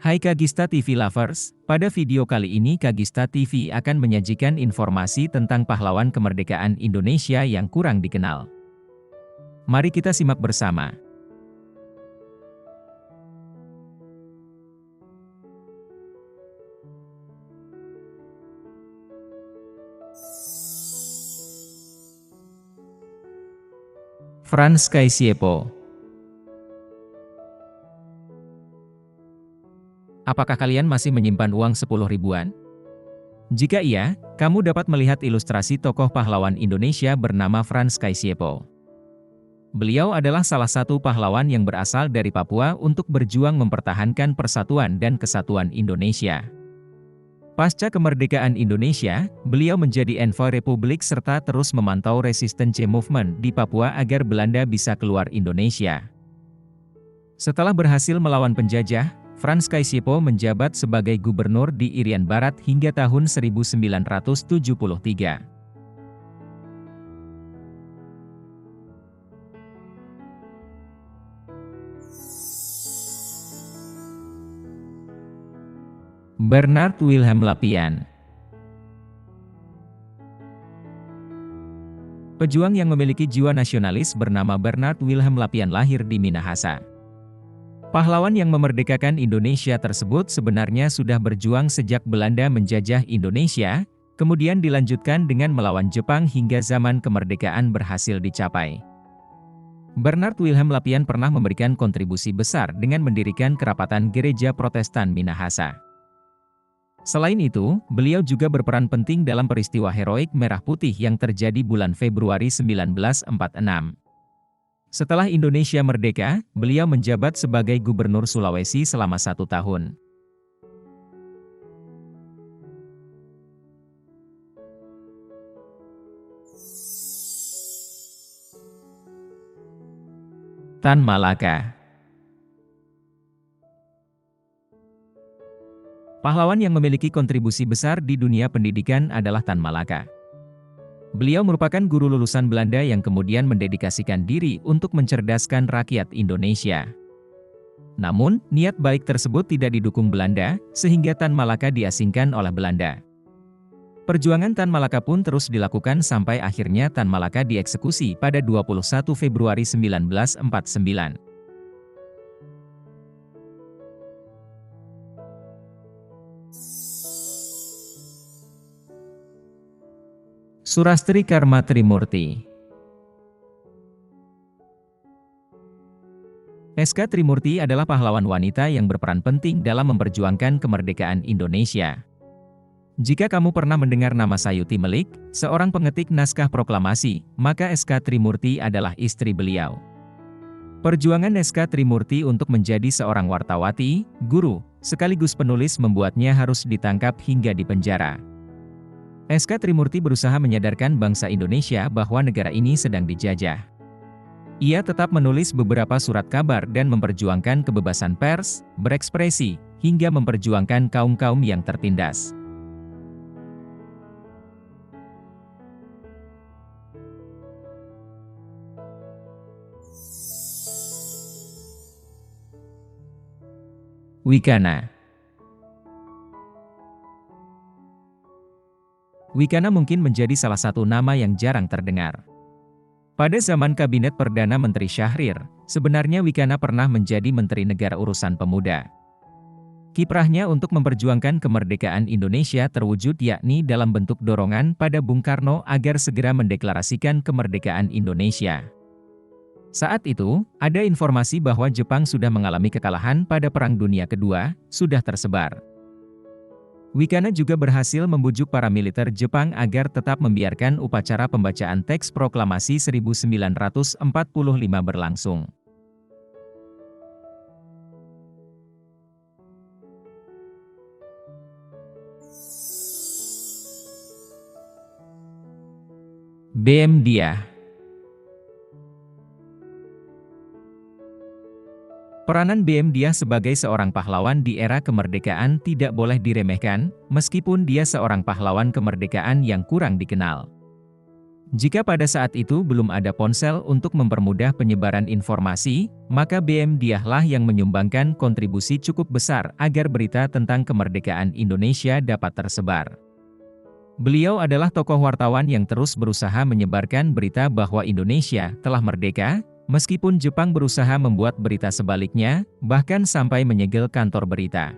Hai Kagista TV Lovers, pada video kali ini Kagista TV akan menyajikan informasi tentang pahlawan kemerdekaan Indonesia yang kurang dikenal. Mari kita simak bersama. Frans Kaisiepo. Apakah kalian masih menyimpan uang 10 ribuan? Jika iya, kamu dapat melihat ilustrasi tokoh pahlawan Indonesia bernama Frans Kaisiepo. Beliau adalah salah satu pahlawan yang berasal dari Papua untuk berjuang mempertahankan persatuan dan kesatuan Indonesia. Pasca kemerdekaan Indonesia, beliau menjadi envoy Republik serta terus memantau resistance movement di Papua agar Belanda bisa keluar Indonesia. Setelah berhasil melawan penjajah, Frans Kaisiepo menjabat sebagai gubernur di Irian Barat hingga tahun 1973. Bernard Wilhelm Lapian. Pejuang yang memiliki jiwa nasionalis bernama Bernard Wilhelm Lapian lahir di Minahasa. Pahlawan yang memerdekakan Indonesia tersebut sebenarnya sudah berjuang sejak Belanda menjajah Indonesia, kemudian dilanjutkan dengan melawan Jepang hingga zaman kemerdekaan berhasil dicapai. Bernard Wilhelm Lapian pernah memberikan kontribusi besar dengan mendirikan kerapatan Gereja Protestan Minahasa. Selain itu, beliau juga berperan penting dalam peristiwa heroik Merah Putih yang terjadi bulan Februari 1946. Setelah Indonesia merdeka, beliau menjabat sebagai Gubernur Sulawesi selama 1 tahun. Tan Malaka. Pahlawan yang memiliki kontribusi besar di dunia pendidikan adalah Tan Malaka. Beliau merupakan guru lulusan Belanda yang kemudian mendedikasikan diri untuk mencerdaskan rakyat Indonesia. Namun, niat baik tersebut tidak didukung Belanda, sehingga Tan Malaka diasingkan oleh Belanda. Perjuangan Tan Malaka pun terus dilakukan sampai akhirnya Tan Malaka dieksekusi pada 21 Februari 1949. Surastri Karma Trimurti. SK Trimurti adalah pahlawan wanita yang berperan penting dalam memperjuangkan kemerdekaan Indonesia. Jika kamu pernah mendengar nama Sayuti Melik, seorang pengetik naskah proklamasi, maka SK Trimurti adalah istri beliau. Perjuangan SK Trimurti untuk menjadi seorang wartawati, guru, sekaligus penulis membuatnya harus ditangkap hingga dipenjara. SK Trimurti berusaha menyadarkan bangsa Indonesia bahwa negara ini sedang dijajah. Ia tetap menulis beberapa surat kabar dan memperjuangkan kebebasan pers, berekspresi, hingga memperjuangkan kaum-kaum yang tertindas. Wikana. Wikana mungkin menjadi salah satu nama yang jarang terdengar. Pada zaman Kabinet Perdana Menteri Syahrir, sebenarnya Wikana pernah menjadi Menteri Negara Urusan Pemuda. Kiprahnya untuk memperjuangkan kemerdekaan Indonesia terwujud yakni dalam bentuk dorongan pada Bung Karno agar segera mendeklarasikan kemerdekaan Indonesia. Saat itu, ada informasi bahwa Jepang sudah mengalami kekalahan pada Perang Dunia Kedua, sudah tersebar. Wikana juga berhasil membujuk para militer Jepang agar tetap membiarkan upacara pembacaan teks proklamasi 1945 berlangsung. B.M. Diah. Peranan B.M. Diah sebagai seorang pahlawan di era kemerdekaan tidak boleh diremehkan, meskipun dia seorang pahlawan kemerdekaan yang kurang dikenal. Jika pada saat itu belum ada ponsel untuk mempermudah penyebaran informasi, maka BM Diahlah yang menyumbangkan kontribusi cukup besar agar berita tentang kemerdekaan Indonesia dapat tersebar. Beliau adalah tokoh wartawan yang terus berusaha menyebarkan berita bahwa Indonesia telah merdeka, meskipun Jepang berusaha membuat berita sebaliknya, bahkan sampai menyegel kantor berita.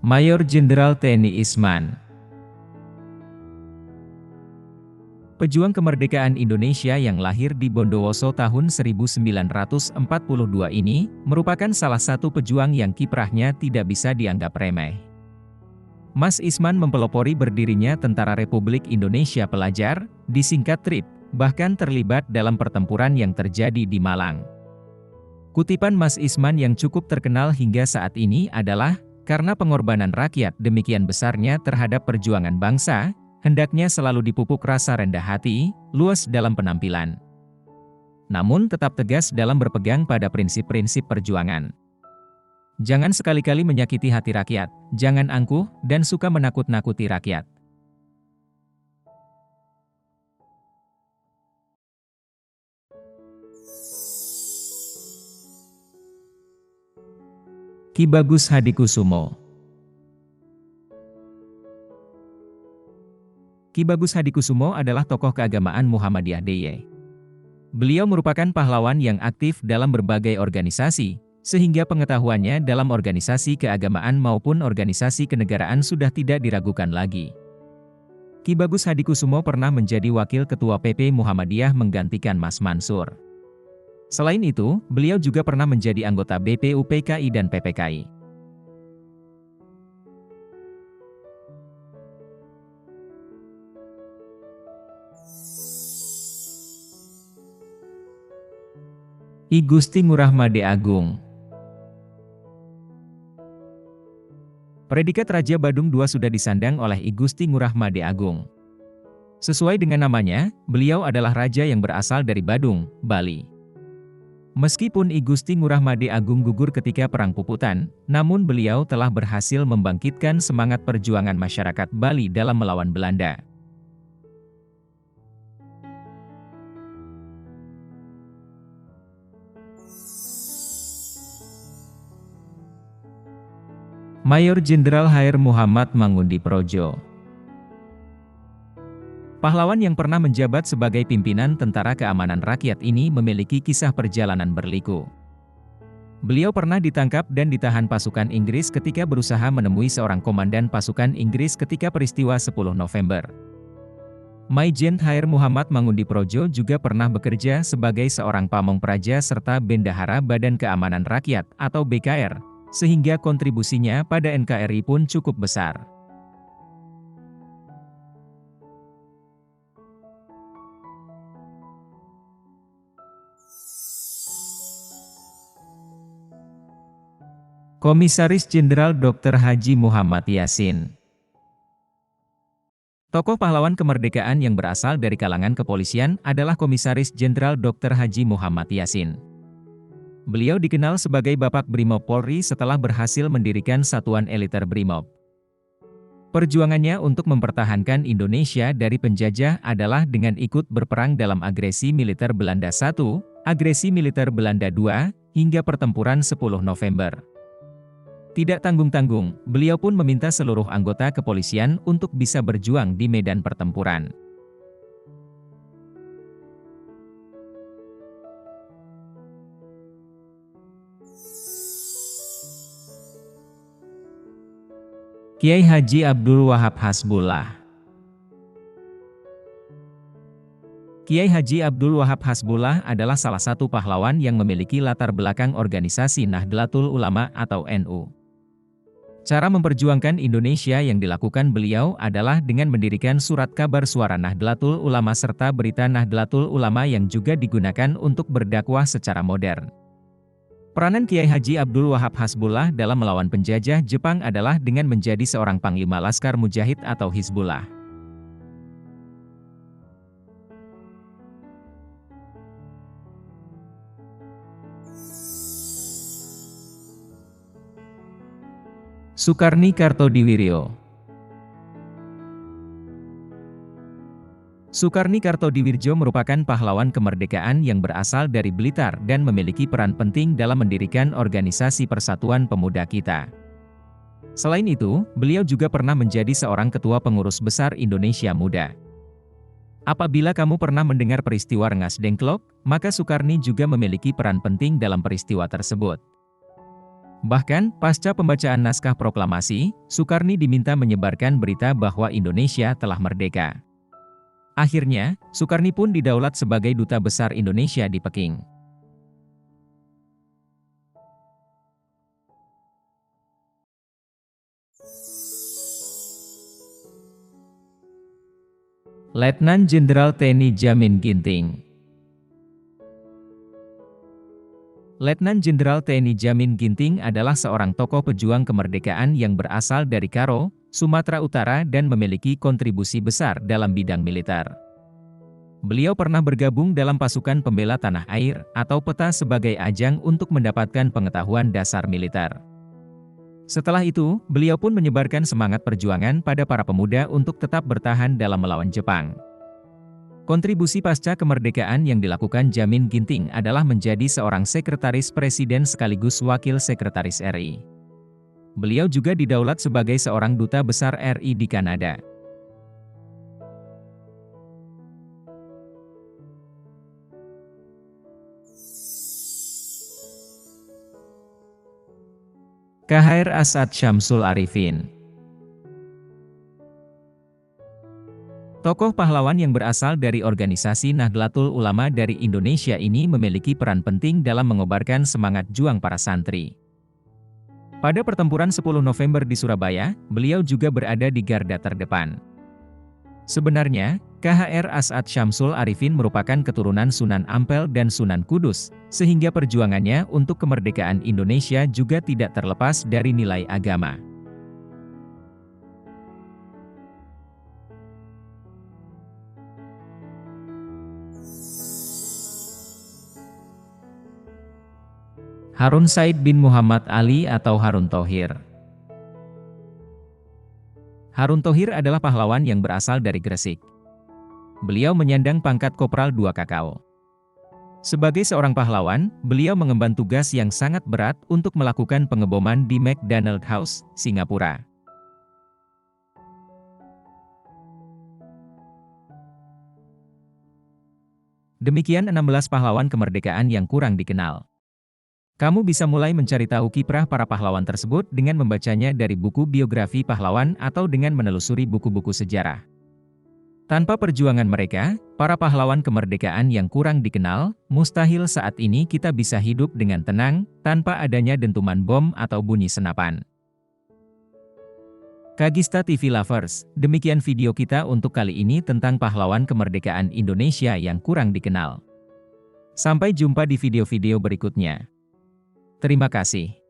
Mayor Jenderal TNI Isman. Pejuang kemerdekaan Indonesia yang lahir di Bondowoso tahun 1942 ini, merupakan salah satu pejuang yang kiprahnya tidak bisa dianggap remeh. Mas Isman mempelopori berdirinya Tentara Republik Indonesia Pelajar, disingkat TRIP, bahkan terlibat dalam pertempuran yang terjadi di Malang. Kutipan Mas Isman yang cukup terkenal hingga saat ini adalah, "Karena pengorbanan rakyat demikian besarnya terhadap perjuangan bangsa, hendaknya selalu dipupuk rasa rendah hati, luas dalam penampilan. Namun tetap tegas dalam berpegang pada prinsip-prinsip perjuangan. Jangan sekali-kali menyakiti hati rakyat, jangan angkuh, dan suka menakut-nakuti rakyat." Ki Bagus Hadikusumo. Ki Bagus Hadikusumo adalah tokoh keagamaan Muhammadiyah DIY. Beliau merupakan pahlawan yang aktif dalam berbagai organisasi, sehingga pengetahuannya dalam organisasi keagamaan maupun organisasi kenegaraan sudah tidak diragukan lagi. Ki Bagus Hadikusumo pernah menjadi Wakil Ketua PP Muhammadiyah menggantikan Mas Mansur. Selain itu, beliau juga pernah menjadi anggota BPU PKI dan PPKI. I Gusti Ngurah Made Agung. Predikat Raja Badung II sudah disandang oleh I Gusti Ngurah Made Agung. Sesuai dengan namanya, beliau adalah raja yang berasal dari Badung, Bali. Meskipun I Gusti Ngurah Made Agung gugur ketika Perang Puputan, namun beliau telah berhasil membangkitkan semangat perjuangan masyarakat Bali dalam melawan Belanda. Mayor Jenderal H.R. Muhammad Mangundiprojo. Pahlawan yang pernah menjabat sebagai pimpinan Tentara Keamanan Rakyat ini memiliki kisah perjalanan berliku. Beliau pernah ditangkap dan ditahan pasukan Inggris ketika berusaha menemui seorang komandan pasukan Inggris ketika peristiwa 10 November. Maijen H.R. Muhammad Mangundiprojo juga pernah bekerja sebagai seorang pamong praja serta bendahara Badan Keamanan Rakyat atau BKR, sehingga kontribusinya pada NKRI pun cukup besar. Komisaris Jenderal Dr. Haji Muhammad Yasin. Tokoh pahlawan kemerdekaan yang berasal dari kalangan kepolisian adalah Komisaris Jenderal Dr. Haji Muhammad Yasin. Beliau dikenal sebagai Bapak Brimob Polri setelah berhasil mendirikan Satuan Eliter Brimob. Perjuangannya untuk mempertahankan Indonesia dari penjajah adalah dengan ikut berperang dalam agresi militer Belanda I, agresi militer Belanda II, hingga pertempuran 10 November. Tidak tanggung-tanggung, beliau pun meminta seluruh anggota kepolisian untuk bisa berjuang di medan pertempuran. Kiai Haji Abdul Wahab Hasbullah. Kiai Haji Abdul Wahab Hasbullah adalah salah satu pahlawan yang memiliki latar belakang organisasi Nahdlatul Ulama atau NU. Cara memperjuangkan Indonesia yang dilakukan beliau adalah dengan mendirikan surat kabar suara Nahdlatul Ulama serta berita Nahdlatul Ulama yang juga digunakan untuk berdakwah secara modern. Peranan Kiai Haji Abdul Wahab Hasbullah dalam melawan penjajah Jepang adalah dengan menjadi seorang panglima Laskar Mujahid atau Hizbullah. Sukarni Kartodiwiryo. Sukarni Kartodiwirjo merupakan pahlawan kemerdekaan yang berasal dari Blitar dan memiliki peran penting dalam mendirikan Organisasi Persatuan Pemuda Kita. Selain itu, beliau juga pernah menjadi seorang ketua pengurus besar Indonesia Muda. Apabila kamu pernah mendengar peristiwa Rengas Dengklok, maka Sukarni juga memiliki peran penting dalam peristiwa tersebut. Bahkan, pasca pembacaan naskah proklamasi, Sukarni diminta menyebarkan berita bahwa Indonesia telah merdeka. Akhirnya, Sukarni pun didaulat sebagai Duta Besar Indonesia di Peking. Letnan Jenderal TNI Jamin Ginting. Letnan Jenderal TNI Jamin Ginting adalah seorang tokoh pejuang kemerdekaan yang berasal dari Karo, Sumatera Utara dan memiliki kontribusi besar dalam bidang militer. Beliau pernah bergabung dalam pasukan pembela tanah air atau PETA sebagai ajang untuk mendapatkan pengetahuan dasar militer. Setelah itu, beliau pun menyebarkan semangat perjuangan pada para pemuda untuk tetap bertahan dalam melawan Jepang. Kontribusi pasca kemerdekaan yang dilakukan Jamin Ginting adalah menjadi seorang sekretaris presiden sekaligus wakil sekretaris RI. Beliau juga didaulat sebagai seorang duta besar RI di Kanada. KHR As'ad Syamsul Arifin. Tokoh pahlawan yang berasal dari organisasi Nahdlatul Ulama dari Indonesia ini memiliki peran penting dalam mengobarkan semangat juang para santri. Pada pertempuran 10 November di Surabaya, beliau juga berada di garda terdepan. Sebenarnya, KHR As'ad Syamsul Arifin merupakan keturunan Sunan Ampel dan Sunan Kudus, sehingga perjuangannya untuk kemerdekaan Indonesia juga tidak terlepas dari nilai agama. Harun Said bin Muhammad Ali atau Harun Thohir. Harun Thohir adalah pahlawan yang berasal dari Gresik. Beliau menyandang pangkat Kopral 2 Kakao. Sebagai seorang pahlawan, beliau mengemban tugas yang sangat berat untuk melakukan pengeboman di McDonald House, Singapura. Demikian 16 pahlawan kemerdekaan yang kurang dikenal. Kamu bisa mulai mencari tahu kiprah para pahlawan tersebut dengan membacanya dari buku biografi pahlawan atau dengan menelusuri buku-buku sejarah. Tanpa perjuangan mereka, para pahlawan kemerdekaan yang kurang dikenal, mustahil saat ini kita bisa hidup dengan tenang, tanpa adanya dentuman bom atau bunyi senapan. Kagista TV Lovers, demikian video kita untuk kali ini tentang pahlawan kemerdekaan Indonesia yang kurang dikenal. Sampai jumpa di video-video berikutnya. Terima kasih.